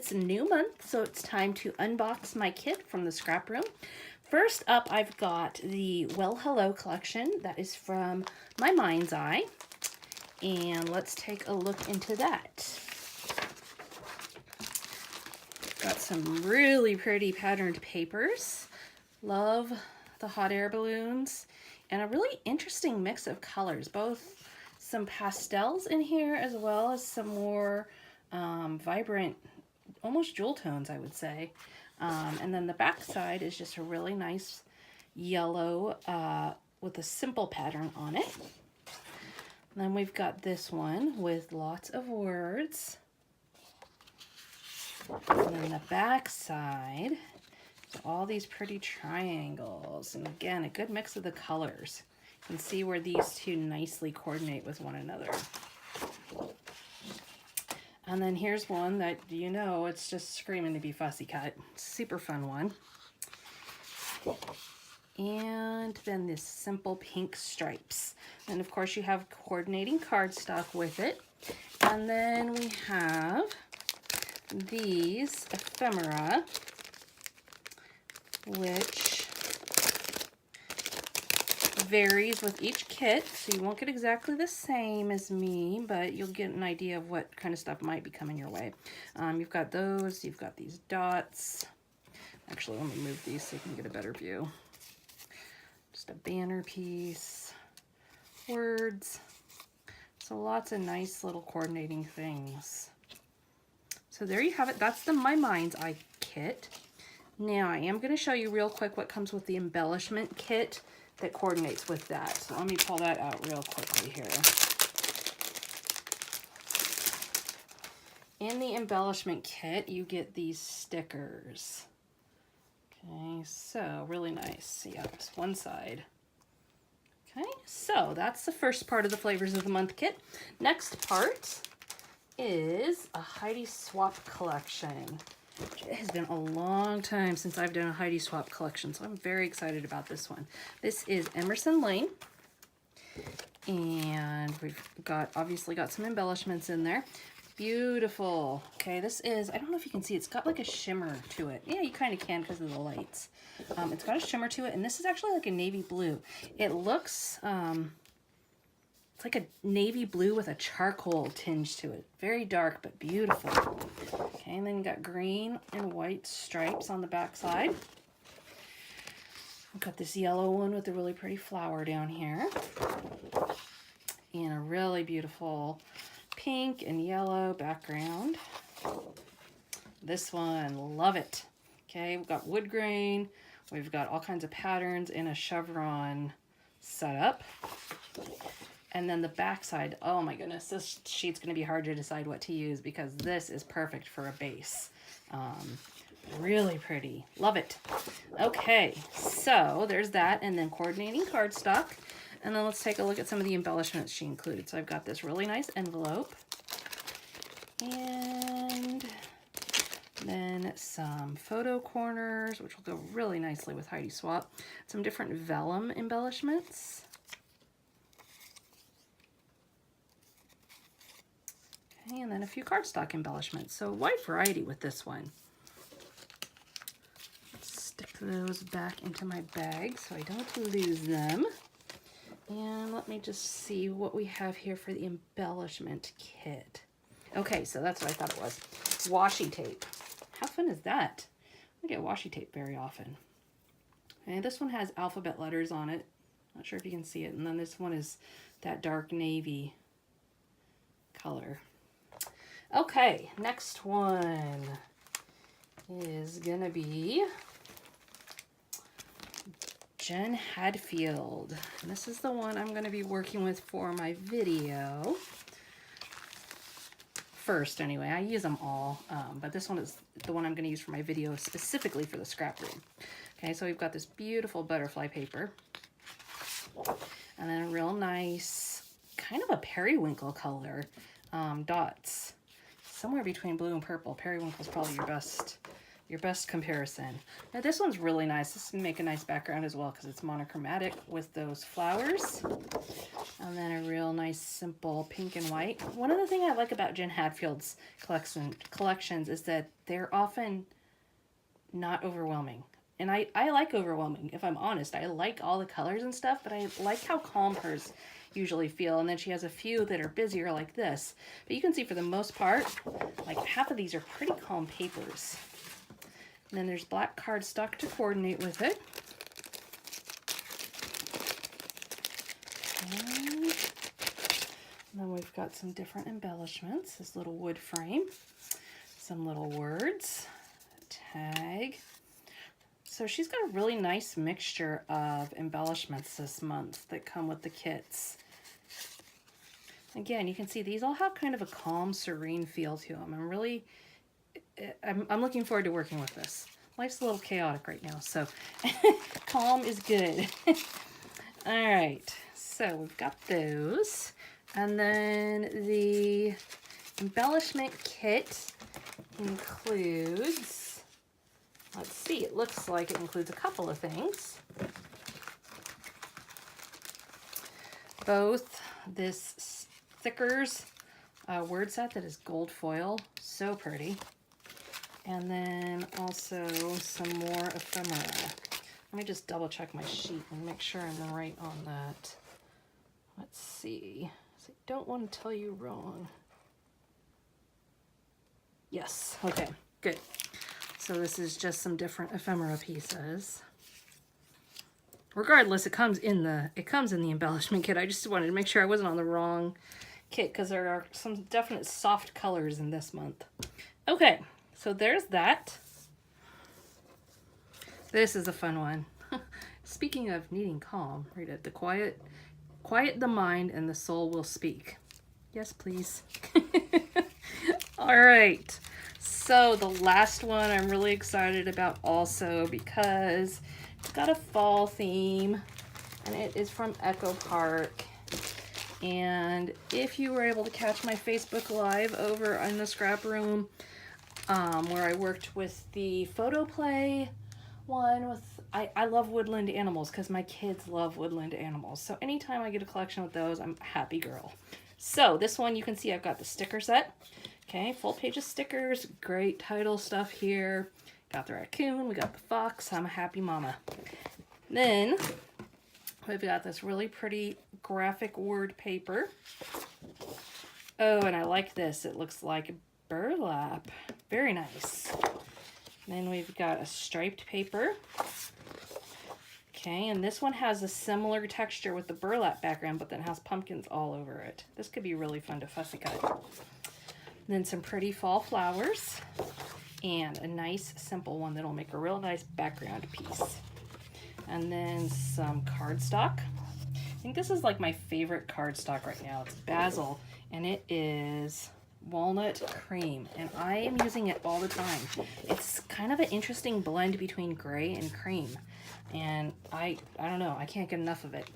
it's a new month, so it's time to unbox my kit from the scrap room. First up, I've got the Well Hello collection that is from My Mind's Eye. And let's take a look into that. Got some really pretty patterned papers. Love the hot air balloons. And a really interesting mix of colors, both some pastels in here as well as some more vibrant, almost jewel tones, I would say. And then the back side is just a really nice yellow with a simple pattern on it. And then we've got this one with lots of words. And then the back side, all these pretty triangles. And again, a good mix of the colors. You can see where these two nicely coordinate with one another. And then here's one that, you know, it's just screaming to be fussy cut. Super fun one. And then this simple pink stripes. And of course you have coordinating cardstock with it. And then we have these ephemera, which varies with each kit, so you won't get exactly the same as me, but you'll get an idea of what kind of stuff might be coming your way. You've got those, you've got these dots. Actually, let me move these so you can get a better view. Just a banner piece, words. So lots of nice little coordinating things. So there you have it. That's the My Mind's Eye kit. Now I am going to show you real quick what comes with the embellishment kit that coordinates with that. So let me pull that out real quickly here. In the embellishment kit, you get these stickers. Okay, so really nice. Yeah, just one side. Okay, so that's the first part of the Flavors of the Month kit. Next part is a Heidi Swapp collection. It has been a long time since I've done a Heidi Swapp collection, so I'm very excited about this one. This is Emerson Lane, and we've obviously got some embellishments in there. Beautiful. Okay, this is, I don't know if you can see, it's got like a shimmer to it. Yeah, you kind of can because of the lights. It's got a shimmer to it, and this is actually like a navy blue. It looks, it's like a navy blue with a charcoal tinge to it. Very dark, but beautiful. Okay, and then you got green and white stripes on the back side. We've got this yellow one with a really pretty flower down here. And a really beautiful pink and yellow background. This one, love it. Okay, we've got wood grain. We've got all kinds of patterns in a chevron setup. And then the back side, oh my goodness, this sheet's going to be hard to decide what to use because this is perfect for a base. Really pretty. Love it. Okay, so there's that, and then coordinating cardstock. And then let's take a look at some of the embellishments she included. So I've got this really nice envelope. And then some photo corners, which will go really nicely with Heidi Swapp. Some different vellum embellishments. And then a few cardstock embellishments. So a wide variety with this one. Let's stick those back into my bag so I don't lose them. And let me just see what we have here for the embellishment kit. Okay, so that's what I thought it was. Washi tape. How fun is that? I don't get washi tape very often. And this one has alphabet letters on it. Not sure if you can see it. And then this one is that dark navy color. Okay, next one is gonna be Jen Hadfield. And this is the one I'm gonna be working with for my video. First, anyway, I use them all, but this one is the one I'm gonna use for my video specifically for the scrap room. Okay, so we've got this beautiful butterfly paper. And then a real nice, kind of a periwinkle color, dots. Somewhere between blue and purple. Periwinkle is probably your best comparison. Now this one's really nice. This can make a nice background as well because it's monochromatic with those flowers. And then a real nice simple pink and white. One of the things I like about Jen Hadfield's collections is that they're often not overwhelming. And I like overwhelming, if I'm honest. I like all the colors and stuff, but I like how calm hers usually feel. And then she has a few that are busier like this. But you can see for the most part, like half of these are pretty calm papers. And then there's black cardstock to coordinate with it. And then we've got some different embellishments. This little wood frame, some little words, a tag. So she's got a really nice mixture of embellishments this month that come with the kits. Again, you can see these all have kind of a calm, serene feel to them. I'm looking forward to working with this. Life's a little chaotic right now, so calm is good. All right, so we've got those. And then the embellishment kit includes, let's see, it looks like it includes a couple of things. Both this stickers word set that is gold foil, so pretty. And then also some more ephemera. Let me just double check my sheet and make sure I'm right on that. Let's see. I don't want to tell you wrong. Yes, okay, good. So this is just some different ephemera pieces. Regardless, it comes in the embellishment kit. I just wanted to make sure I wasn't on the wrong kit because there are some definite soft colors in this month. Okay, so there's that. This is a fun one. Speaking of needing calm, read it. The quiet the mind and the soul will speak. Yes, please. All right. So the last one I'm really excited about also because it's got a fall theme and it is from Echo Park. And if you were able to catch my Facebook Live over in the scrap room, where I worked with the photo play one with, I love woodland animals because my kids love woodland animals. So anytime I get a collection with those, I'm a happy girl. So this one, you can see I've got the sticker set. Okay, full page of stickers, great title stuff here. Got the raccoon, we got the fox, I'm a happy mama. Then we've got this really pretty graphic word paper. Oh, and I like this. It looks like burlap. Very nice. Then we've got a striped paper. Okay, and this one has a similar texture with the burlap background, but then has pumpkins all over it. This could be really fun to fussy cut. Then some pretty fall flowers and a nice simple one that'll make a real nice background piece. And then some cardstock. I think this is like my favorite cardstock right now. It's basil and it is walnut cream, and I am using it all the time. It's kind of an interesting blend between gray and cream, and I don't know, I can't get enough of it.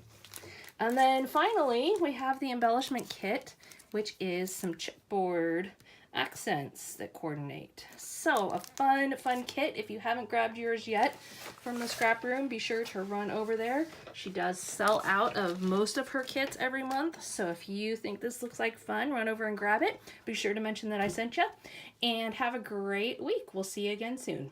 And then finally we have the embellishment kit, which is some chipboard accents that coordinate. So a fun kit. If you haven't grabbed yours yet from the scrap room, be sure to run over there. She does sell out of most of her kits every month, so if you think this looks like fun, run over and grab it. Be sure to mention that I sent you, and have a great week. We'll see you again soon.